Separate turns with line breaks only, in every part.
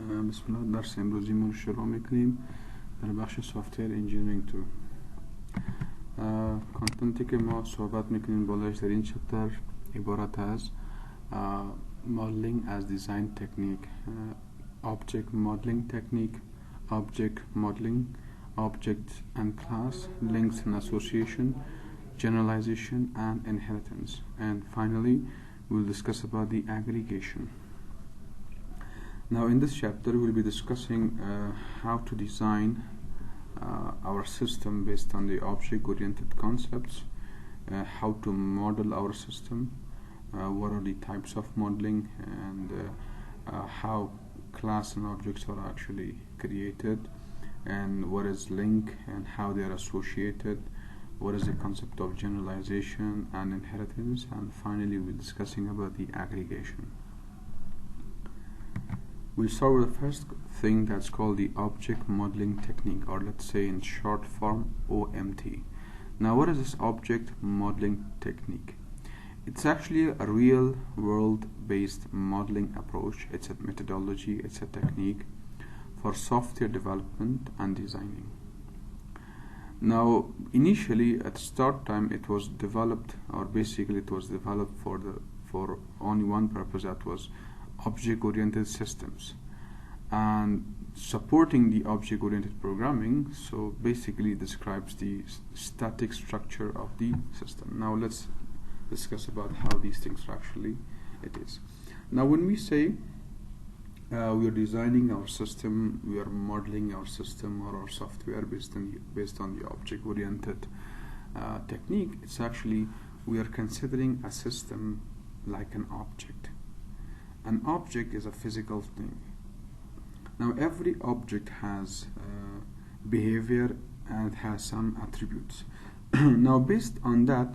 بسم الله. درس امروزیمون رو شروع میکنیم در بخش سافت‌ویر انجینیرینگ 2. کانتنتی که ما صحبت میکنیم بالایش در این چپتر عبارت از modeling as design technique, object modeling technique, object modeling, object and class, links and association, generalization and inheritance, and finally we'll discuss about the aggregation. Now in this chapter we'll be discussing how to design our system based on the object-oriented concepts, how to model our system, what are the types of modeling, and how class and objects are actually created, and what is link and how they are associated, what is the concept of generalization and inheritance, and finally we'll be discussing about the aggregation. We'll start with the first thing that's called the object modeling technique, or let's say in short form OMT. Now what is this object modeling technique? It's actually a real world based modeling approach. It's a methodology, it's a technique for software development and designing. Now initially at start time it was developed, or basically it was developed for only one purpose, that was object-oriented systems and supporting the object-oriented programming. So basically describes the static structure of the system. Now let's discuss about how these things actually it is. Now when we say we are designing our system, we are modeling our system or our software based on the object-oriented technique, it's actually we are considering a system like an object. An object is a physical thing. Now every object has behavior and has some attributes. Now based on that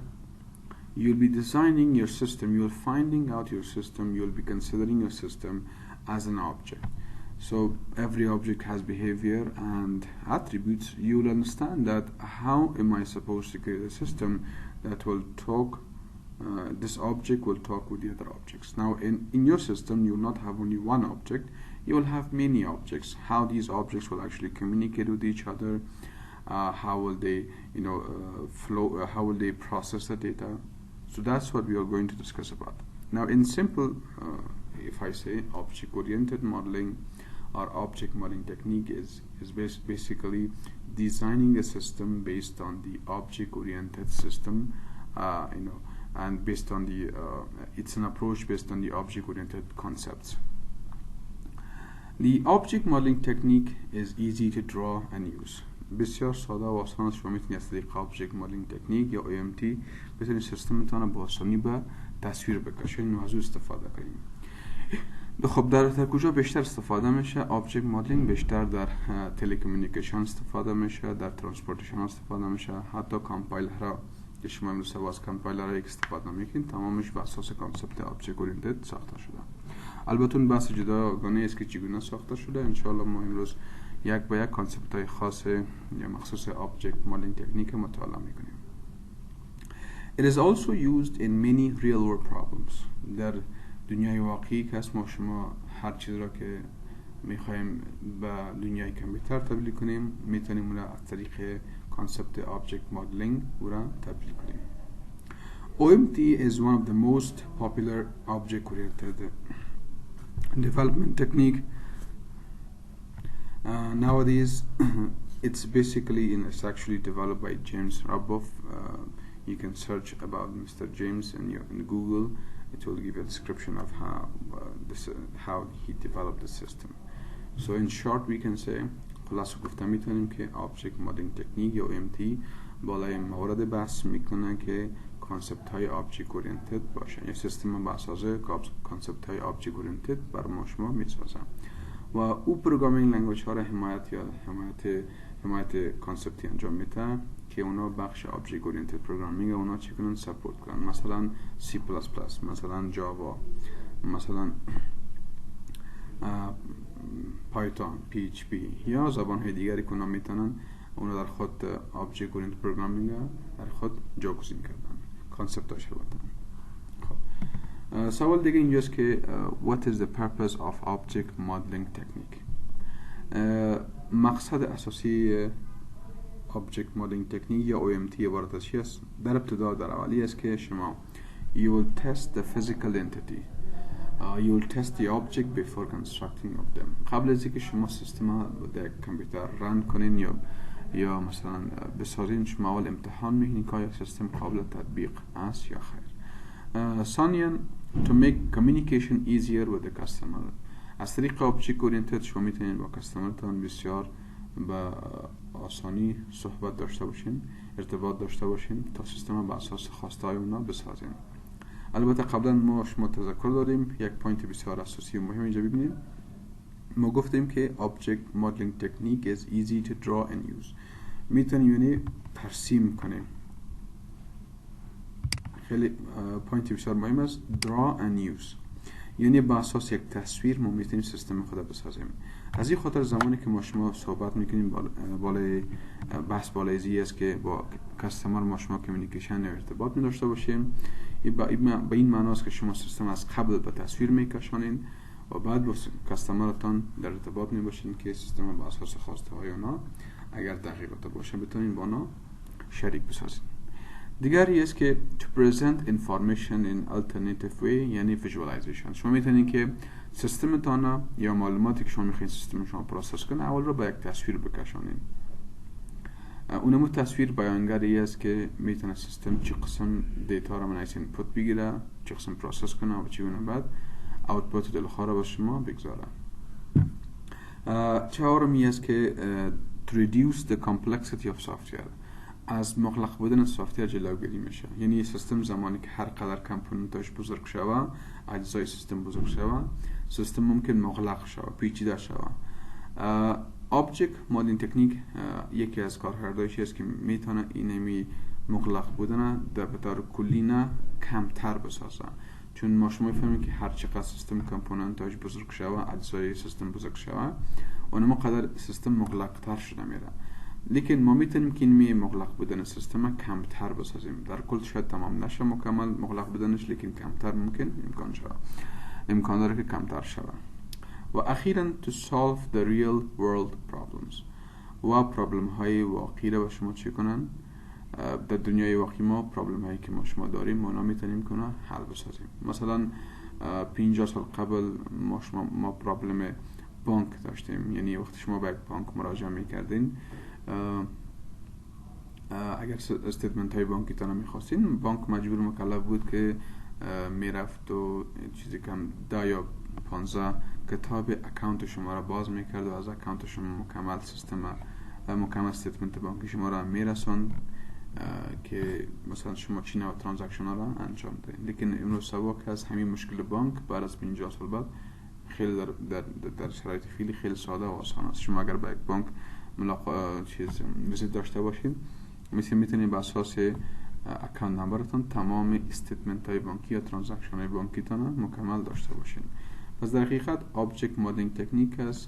you'll be designing your system, you're finding out your system, you'll be considering your system as an object. So every object has behavior and attributes. You'll understand that how am I supposed to create a system that will talk, this object will talk with the other objects. Now in your system you will not have only one object, you will have many objects. How these objects will actually communicate with each other, how will they flow, how will they process the data. So that's what we are going to discuss about. Now in simple, if I say object-oriented modeling or object modeling technique is basically designing a system based on the object-oriented system, and based on the it's an approach based on the object-oriented concepts. The object modeling technique is easy to draw and use. بسیار ساده و آسان شما میتونید از طریق object modeling technique یا OMT بتونید سیستمتون رو با آسانی به تصویر بکشید و از او استفاده کنید. خب در کجا بیشتر استفاده میشه؟ object modeling بیشتر در تلکومونیکیشن استفاده میشه، در ترانسپورتیشن استفاده میشه، حتی کامپایلرها که شما امروز سواز کامپایلرها یک استفاده میکنید تمامش بر اساس کانسپت object oriented ساخته شده. البته اون بحث جداگانه است که چگونه ساخته شده. انشاءالله ما امروز یک به یک کانسپت های خاص یا مخصوص object modeling تکنیک مطالعه میکنیم. It is also used in many real world problems. در دنیای واقعی که هست ما شما هر چیز را که میخوایم به دنیای کامپیوتر تبدیل کنیم میتونیم اون را از طریق کانسپت object modeling او را تبدیل کنیم. OMT is one of the most popular object oriented development technique. Nowadays it's actually developed by James Raboff. You can search about Mr. James in Google. It will give you a description of how he developed the system. So in short we can say خلاصه گفته میتونیم که object modeling technique یا OMT بالای موارد بحث میکنه که کانسپت های object oriented باشن یا سیستم با اساس کانسپت های object oriented بر ما شما میسازن و او پروگرامینگ لنگویج ها را حمایت کانسپتی انجام میده که اونا بخش object oriented programming اونا چگونه سپورت کنن، مثلا C++، مثلا جاوا، مثلا پایتون، PHP یا زبان های دیگری که اونا میتونن اونا در خود object oriented programming در خود جاگزین کردن، کانسپت هاش رو بدن. خب سوال دیگه اینجاست که what is the purpose of object modeling technique. مقصد اساسی object modeling technique یا OMT عبارت از چی است؟ در ابتدا در اولی است که شما you will test the physical entity. You will test the object before constructing of them. قبل از اینکه شما سیستم در کامپیوتر رن کنین یا مثلا بسازین، شما اول امتحان میکنین که آیا سیستم قابل تطبیق است یا خیر. ثانیاً to make communication easier with the customer. از طریق object oriented شما میتونین با کاستمرتان بسیار با آسانی صحبت داشته باشین، ارتباط داشته باشین تا سیستم بر اساس خواسته های اونا بسازین. البته قبلا ما شما تذکر داریم یک پوینت بسیار اساسی و مهم اینجا ببینید. ما گفتیم که object modeling technique is easy to draw and use. میتونیم یعنی ترسیم کنیم. خیلی پوینت بسیار مهم است draw and use، یعنی با اساس یک تصویر ما میتونیم سیستم خود بسازیم. از این خاطر زمانی که ما شما صحبت میکنیم بالای بحث بالای زی است که با کاستمر ما شما کمیونیکیشن یا ارتباط می داشته باشیم. با این معنی است که شما سیستم از قبل به تصویر میکشانین و بعد با کاستمرتان در ارتباط می باشین که سیستم با اساس خواسته های اونا اگر دقیقاً باشه بتونین با اونا شریک بسازین. دیگری است که to present information in alternative way یعنی visualization. شما میتونین که سیستمتان یا معلوماتی که شما میخواین سیستم شما پروسس کنه اول رو با یک تصویر بکشانین. اونمو تصویر بیانگری است که میتونه سیستم چه قسم دیتا رو من از اینپوت بگیره، چه قسم پروسس کنه و چگونه بعد اوتپوت دلخواه رو به شما بگذاره. چهارمی است که to reduce the complexity of software. از مغلق بودن سافتور جلوگیری میشه. یعنی سیستم زمانی که هر قدر کامپوننتاش بزرگ شوه، اجزای سیستم بزرگ شوه، سیستم ممکن مغلق شوه، پیچیده شوه. Object modeling تکنیک یکی از کارکردهایش است که میتونه اینمی مغلق بودن در به طور کلی نه کمتر بسازه. چون ما شما میفهمیم که هر چقدر سیستم کامپوننتاش بزرگ شوه، اجزای سیستم بزرگ شوه، اونم قدر سیستم مغلق تر شده میره. لیکن ما میتونیم که این مغلق بودن سیستم کمتر بسازیم. در کل شاید تمام نشه مکمل مغلق بودنش، لیکن کمتر ممکن امکان داره که کمتر شود. و اخیراً to solve the real world problems. و پرابلم های واقعی رو شما چه کنن؟ در دنیای واقعی ما پرابلم هایی که ما شما داریم ما میتونیم کنه حل بسازیم. مثلا 50 سال قبل ما پرابلم بانک داشتیم. یعنی وقتی شما به یک بانک مراجعه میکردین، اگر استیتمنت های بانکی تان میخواستین، بانک مجبور مکلف بود که میرفت و چیزی کم 10 یا 15 کتاب اکانت شما را باز میکرد و از اکانت شما مکمل سیستم مکمل استیتمنت بانکی شما را میرسوند که مثلا شما چی نوع ترانزکشن را انجام دهید. لیکن امروز سوا که از همین مشکل بانک بعد از 50 سال بعد خیلی در شرایط فعلی خیلی ساده و آسان است. شما اگر به یک بانک ویزیت داشته باشید، میتونید به اساس اکانت نمبرتون تمام استیتمنت های بانکی یا ترانزکشن های بانکی تان مکمل داشته باشید. پس در حقیقت object modeling تکنیک از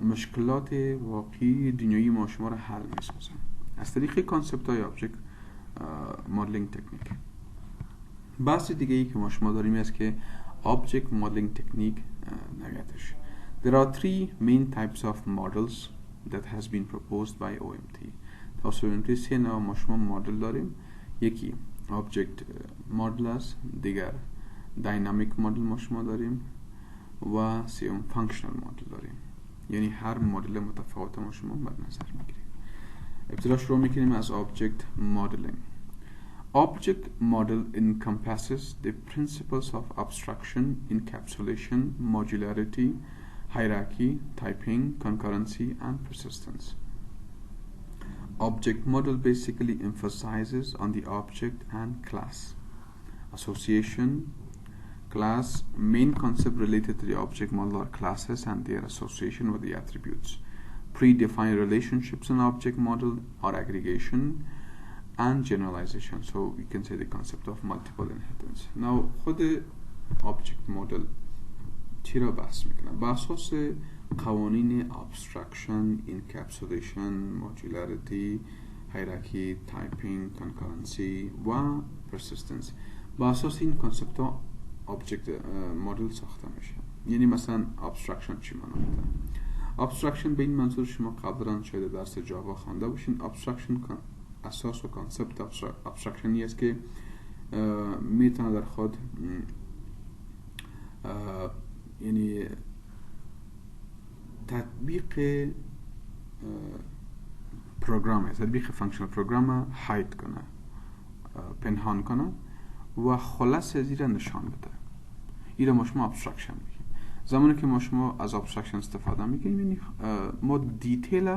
مشکلات واقعی دنیایی ما شما را حل می‌سازه از طریق کانسپت های object modeling تکنیک. بحث دیگه ای که ما شما داریم است که object modeling تکنیک نگاتش. There are three main types of models that has been proposed by OMT. تا OMT سه نوع ما شما مدل داریم. یکی object model است، دیگر dynamic model ما شما داریم و سوم functional model داریم. یعنی هر مدل متفاوت ما شما بر نظر میگیریم. ابتدا شروع میکنیم از object modeling. Object model encompasses the principles of abstraction, encapsulation, modularity, hierarchy, typing, concurrency, and persistence. Object model basically emphasizes on the object and class. Association, class, main concept related to the object model are classes and their association with the attributes. Predefined relationships in object model are aggregation and generalization. So we can say the concept of multiple inheritance. Now خود object model چی را بحث میکنه؟ بر اساس قوانین abstraction, encapsulation, modularity, hierarchy, typing, concurrency و persistence. با اساس این کانسپت ها آبجکت مدل ساخته میشه. یعنی مثلا ابسترکشن چی معنی میده؟ ابسترکشن به این منظور شما قبلا شاید درس جاوا خوانده باشین. ابسترکشن اساس و کانسپت ابسترکشنی است که میتونه در خود یعنی تطبیق پروگرام، تطبیق فانکشنال پروگرام هاید کنه، پنهان کنه و خلاص زیر نشان بده. این ما شما ابسترکشن میگیم. زمانی که ما شما از ابسترکشن استفاده میکنیم یعنی ما دیتیل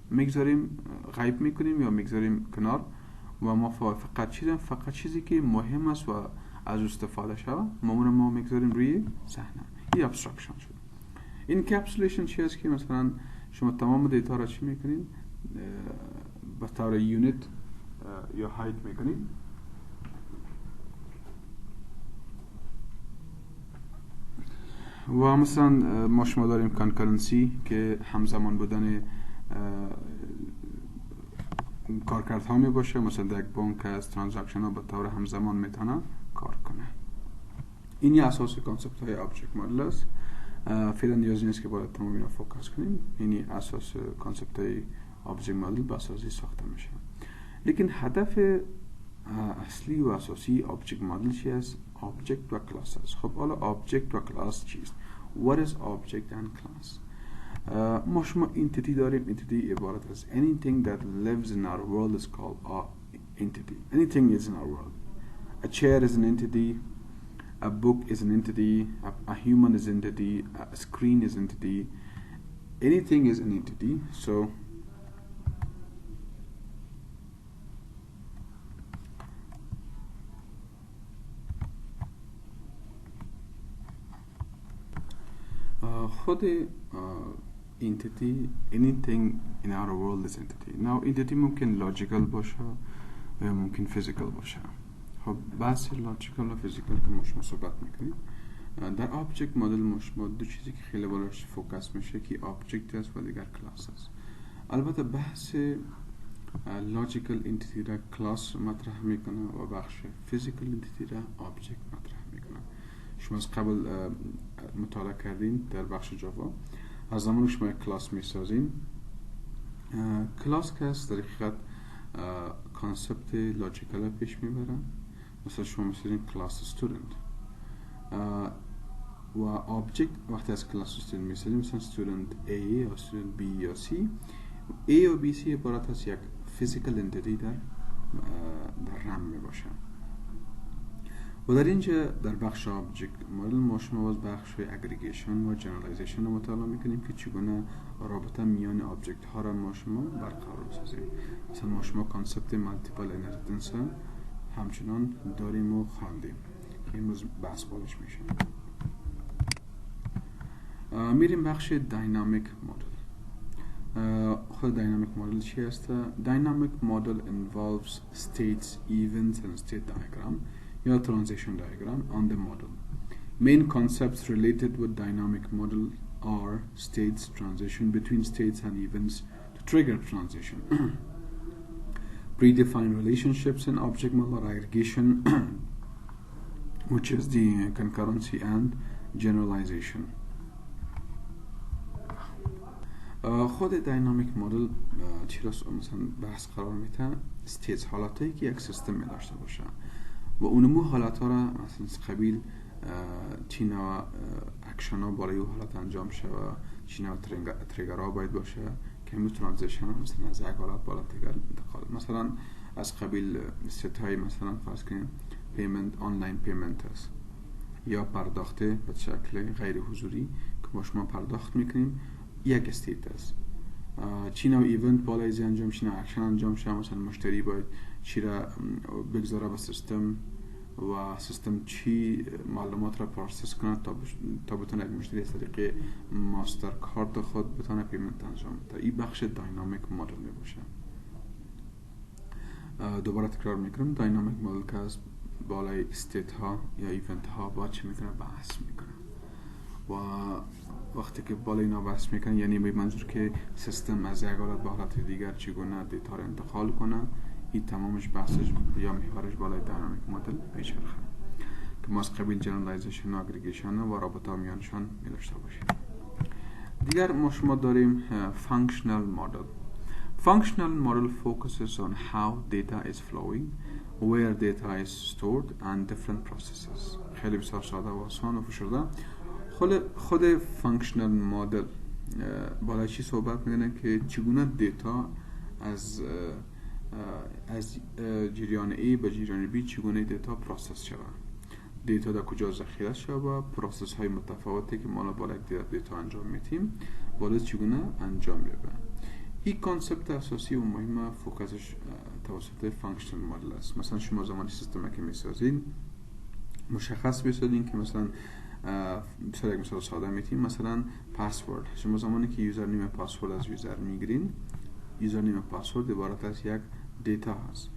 میگذاریم، غیب میکنیم یا میگذاریم کنار و ما فقط چیزی که مهم است و از استفاده شود ما میگذاریم روی صحنه. این ابسترکشن شد. انکپسولیشن چی است که مثلا شما تمام دیتا را چی میکنین؟ به طور یونیت یا هاید میکنین. و مثلا ما شما داریم کانکرنسی که همزمان بودن کارکردها می باشه. مثلا در یک بانک از ترانزکشن ها به طور همزمان میتونه کار کنه. این یه اساس کانسپت های آبجکت مدل است. فعلا نیازی نیست که باید تمام اینا فوکس کنیم. یعنی اساس کانسپت های آبجکت مدل به اساسی ساخته میشه. لیکن هدف اصلی و اساسی آبجکت مدل چی است؟ آبجکت و کلاس است. خب حالا آبجکت و کلاس چیست؟ What is object and class? ما شما entity داریم. entity عبارت از anything that lives in our world is called entity. Anything is in our world. A chair is an entity. A book is an entity. A human is an entity. A screen is an entity. Anything is an entity. So خود entity, anything in our world is entity. Now entity ممکن logical باشه و ممکن physical باشه. خب بحث logical و physical که ما شما صحبت میکنیم در object مدل ما شما دو چیزی که خیلی بالاش فوکس میشه که object است و دیگر کلاس است. البته بحث logical entity را کلاس مطرح میکنه و بخش physical entity را object مطرح میکنه. شما از قبل مطالعه کردین در بخش جاوا. از زمان شما یک کلاس میسازین، کلاس که است در حقیقت کانسپت لاجیکال پیش میبرن. مثلا شما میسازین کلاس استودنت و آبجکت وقتی از کلاس استودنت میسازین، مثلا استودنت A یا استودنت B یا C. A و B C عبارت از یک فیزیکال انتیتی در رم میباشن. و در اینجا در بخش آبجکت مدل ما شما باز بخش اگریگیشن و جنرالایزیشن رو مطالعه میکنیم که چگونه رابطه میان آبجکت ها را ما شما برقرار سازیم. مثلا ما شما کانسپت مالتیپل انهریتنس همچنان داریم و خواندیم که امروز بحث بالش میشه. میریم بخش داینامیک مدل. خود داینامیک مدل چی است؟ داینامیک مدل involves states, events and state diagram یا transition diagram on the model. Main concepts related with dynamic model are states, transition between states and events to trigger transition. Predefined relationships in object model aggregation which is the concurrency and generalization. خود داینامیک مدل چرا مثلا بحث قرار میده؟ states حالاتایی که یک سیستم می داشته باشه و اونمو حالات ها را مثلا قبیل چی نوع اکشن ها برای اون حالات انجام شه و چی نوع تریگر ها باید باشه که همون ترانزیشن ها مثلا از یک حالت بالا دیگر انتقال. مثلا از قبیل ست های مثلا فرض کنیم پیمنت، آنلاین پیمنت است یا پرداخته به شکل غیر حضوری که با شما پرداخت میکنیم، یک استیت است. چی نوع ایونت بالای زی انجام چی نوع اکشن انجام شه. مثلا مشتری باید چی را بگذاره به سیستم و سیستم چی معلومات را پروسس کنه تا بتونه یک مشتری از طریق ماستر کارت خود بتونه پیمنت انجام بده. این بخش داینامیک مدل می باشه. دوباره تکرار میکنم، داینامیک مدل که از بالای استیت ها یا ایونت ها با چی میکنه؟ بحث میکنه. و وقتی که بالای اینا بحث میکنه یعنی به منظور که سیستم از یک حالت به حالت دیگر چگونه دیتا را انتقال کنه. این تمامش بحثش یا محورش بالای داینامیک مدل میچرخه. که ما از قبیل جنرالایزیشن و اگریگیشن و رابطه میانشان می داشته باشیم. دیگر ما شما داریم functional model. Functional model focuses on how data is flowing, where data is stored and different processes. خیلی بسیار ساده و آسان و فشرده. خود functional model بالای چی صحبت میکنه که چگونه دیتا از جریان A به جریان B چگونه دیتا پروسس شود، دیتا در کجا ذخیره شود، پروسس های متفاوتی که ما بالا دیتا انجام میتیم بالا چگونه انجام میشه. این کانسپت اساسی و مهمه فوکسش توسط فانکشنال مدل است. مثلا شما زمانی سیستم که میسازین مشخص بسازین که مثلا یک مثال ساده میتیم، مثلا پاسورد. شما زمانی که یوزرنیم پاسورد از یوزر میگیرین، یوزرنیم پاسورد عبارت از یک دیتا هست.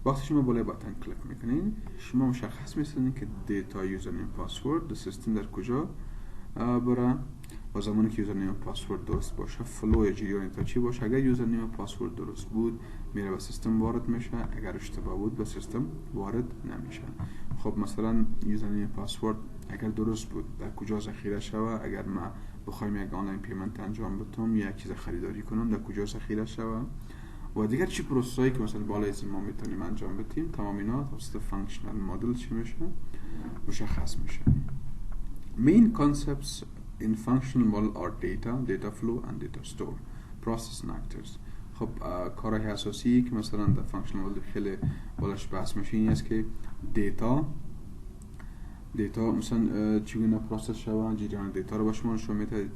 وقتی شما بالای باتن کلیک میکنین شما مشخص میسازین که دیتا یوزرنیم پاسورد سیستم در کجا برای و زمانی که یوزرنیم پاسورد درست باشه فلو جریان تا چی باشه. اگر یوزرنیم پاسورد درست بود میره به سیستم وارد میشه، اگر اشتباه بود به سیستم وارد نمیشه. خب مثلا یوزرنیم پاسورد اگر درست بود در کجا ذخیره شود، اگر ما بخوایم یک آنلاین پیمنت انجام بدم یا یک چیز خریداری کنم در کجا ذخیره شود و دیگر چی پروسه‌ای که مثلا بالای از ما میتونیم انجام بدیم، تمام اینا توسط فانکشنال مدل چی میشه مشخص میشه. Main concepts in functional model are data flow and data store, process and actors. خب کارهای اساسی که مثلا در فانکشنال مدل خیلی بالاش بحث میشه این است که دیتا مثلا چگونه پروسس شود، جریان دیتا رو به شما نشون میده،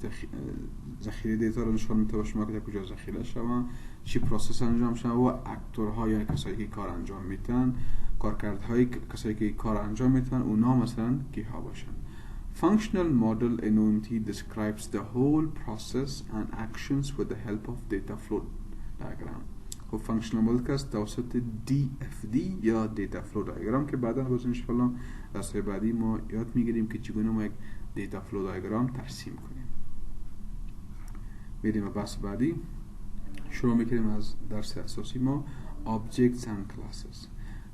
ذخیره دیتا رو نشون میده به شما که در کجا ذخیره شود، چی پروسس انجام شود و اکتورها یا کسایی که کار انجام میدن، کارکردهای کسایی که کار انجام میدن اونا مثلا کیها باشن. Functional model NOMT describes the whole process and actions with the help of data flow diagram. خب functional model که توسط DFD یا data flow diagram که بعدا باز انشاءالله درس‌های بعدی ما یاد میگیریم که چگونه ما یک data flow diagram ترسیم کنیم. میریم به بحث بعدی. شروع میکنیم از درس اساسی ما objects and classes.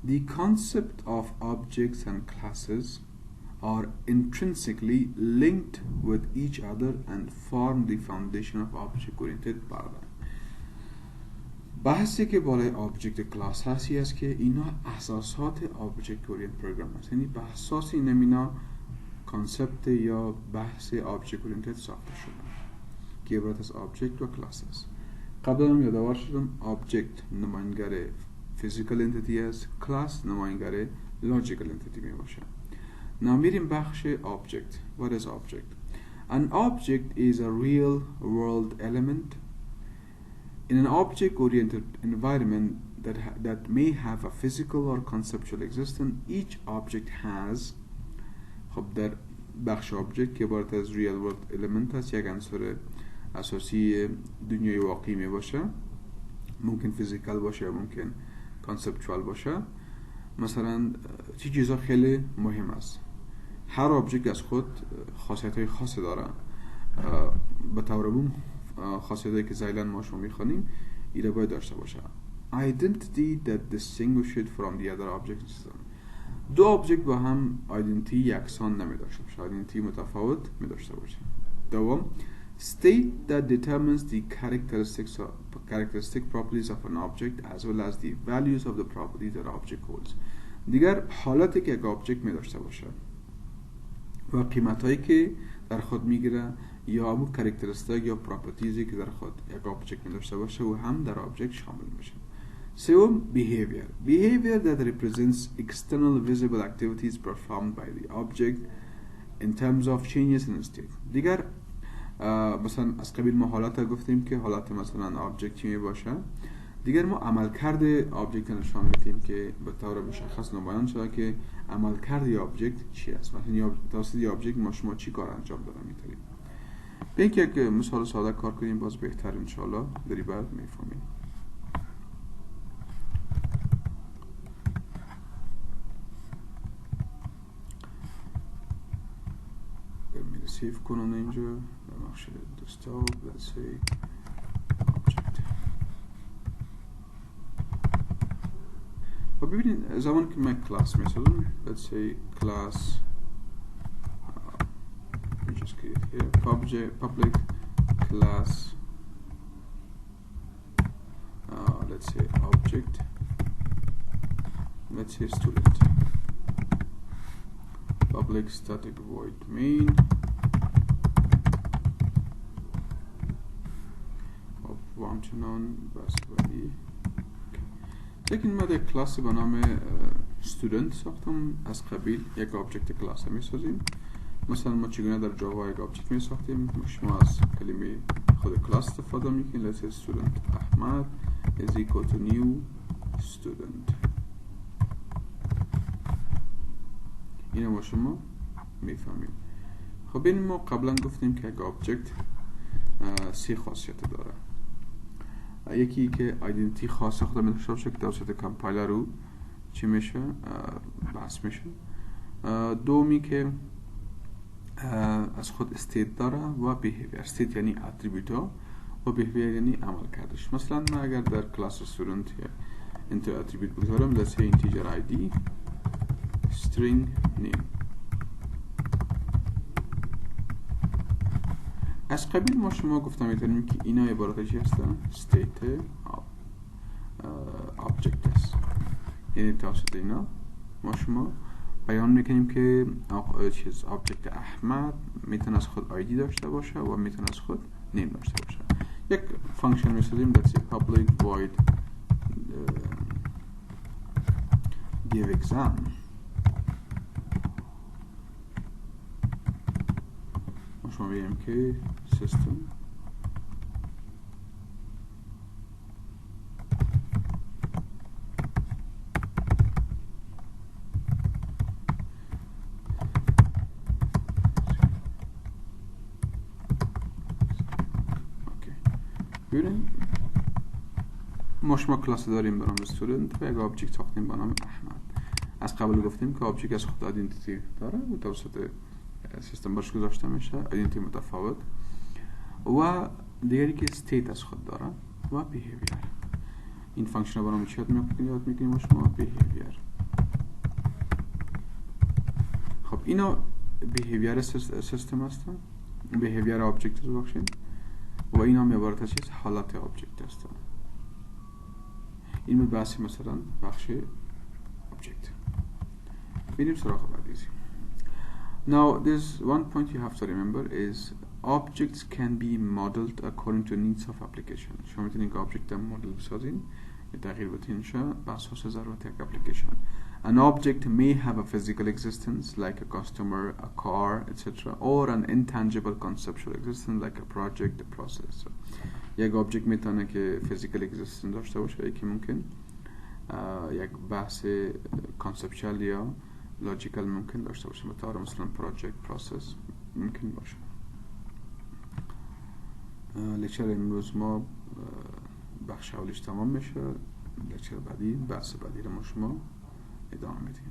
The concept of objects and classes are intrinsically linked with each other and form the foundation of object-oriented paradigm. بحثی که بالای object class هستی است که اینا اساسات object-oriented program هست، یعنی به اساس این اینا کانسپت یا بحث object-oriented ساخته شده که عبارت از object و class است. قبلا هم یادآور شدم object نماینگر physical entity است، class نماینگر logical entity می باشه. میریم بخش object. What is object? An object is a real world element in an object-oriented environment that may have a physical or conceptual existence. Each object has خب در بخش object که عبارت از real world element هست، یک عنصر اساسی دنیای واقعی می باشه، ممکن physical باشه یا ممکن conceptual باشه. مثلا چی چیزا خیلی مهم است. هر object از خود خاصیت‌های خاصی داره. به طور عموم خاصیت‌هایی که زیلن ما شما می‌خوانیم اینا باید داشته باشه. Identity that distinguish it from the other objects. دو object با هم identity یکسان نمی‌داشته باشه. identity متفاوت می‌داشته باشه. دوم state that determines the characteristic properties of an object as well as the values of the properties that object holds. دیگر حالتی که یک object می‌داشته باشه و قیمتایی که در خود میگیره یا همون کاراکتریستیک یا پراپرتیزی که در خود یک object می‌داشته باشه و هم در object شامل میشه. سوم behavior that represents external visible activities performed by the object in terms of changes in state. دیگر مثلا از قبیل ما حالات گفتیم که حالات مثلا object چی می باشه. دیگر ما عملکرد object نشان میدیم که به طور مشخص نمایان شده که عملکرد object چی است. مثلا توسط object ما شما چی کار انجام دادیم میتونیم. به اینکه یک مثال ساده کار کنیم باز بهتر انشالله داری بعد میفهمیم. بریم سیو کنم اینجا بخش دسکتاپ. let's say object و خب ببینید زمانی که من کلاس میسازم let's say class we just create here public class let's say object let's say student public static void main همچنان بس ولی لیکن من یک کلاسی به نام student ساختم از قبیل یک آبجکت کلاس می سازیم. مثلا ما چگونه در جاوا یک آبجکت می ساختیم، شما از کلمه خود کلاس استفاده میکنید. let's say student احمد is equal to new student. اینو ما شما میفهمید. خب این ما قبلا گفتیم که یک آبجکت 3 خاصیت داره. یکی که آیدنتی خاص خود من داشته باشه که توسط کامپایلر رو چی میشه بحث میشه. دومی که از خود استیت داره و بیهیویر. استیت یعنی اتریبیوت ها و بیهیویر یعنی عمل کردش. مثلا من اگر در کلاس استودنت اینتر اتریبیوت بگذارم let's say integer id string name از قبیل ما شما گفتم میتونیم که اینا عبارت چی هستن؟ state object است. یعنی توسط اینا ما شما بیان میکنیم که چیز object احمد میتونه از خود ID داشته باشه و میتونه از خود name داشته باشه. یک فانکشن میسازیم let's say public void give exam شما بگیم که system ببینیم ما شما کلاس داریم به نام student و یک آبجکت ساختیم به نام احمد. از قبل گفتیم که آبجکت از خود آیدنتیتی داره و توسط سیستم برش گذاشته میشه آیدنتیتی متفاوت و دیگری که استیت از خود داره و بیهیویر. این فانکشن رو برام چی یاد میکنیم شما بیهیویر. خب اینا بیهیویر سیستم هستن، بیهیویر آبجکت رو بخشید و اینا هم عبارت از حالت آبجکت هستن. این بحثی مثلا بخش آبجکت. بریم سراغ بعدی. Now there's one point you have to remember is objects can be modeled according to needs of application. شما میتونید که آبجکت مدل بسازین یا تغییر بدین بر اساس ضرورت یک اپلیکیشن. An object may have a physical existence like a customer, a car, etc. or an intangible conceptual existence like a project, a process. یک آبجکت میتونه که physical existence داشته باشه، یکی ممکن یک بحث conceptual یا logical ممکن داشته باشه، مثلا project, process ممکن باشه. لکچر امروز ما بخش اولیش تمام میشه. لکچر بعدی بحث بعدی رو ما شما ادامه میدیم.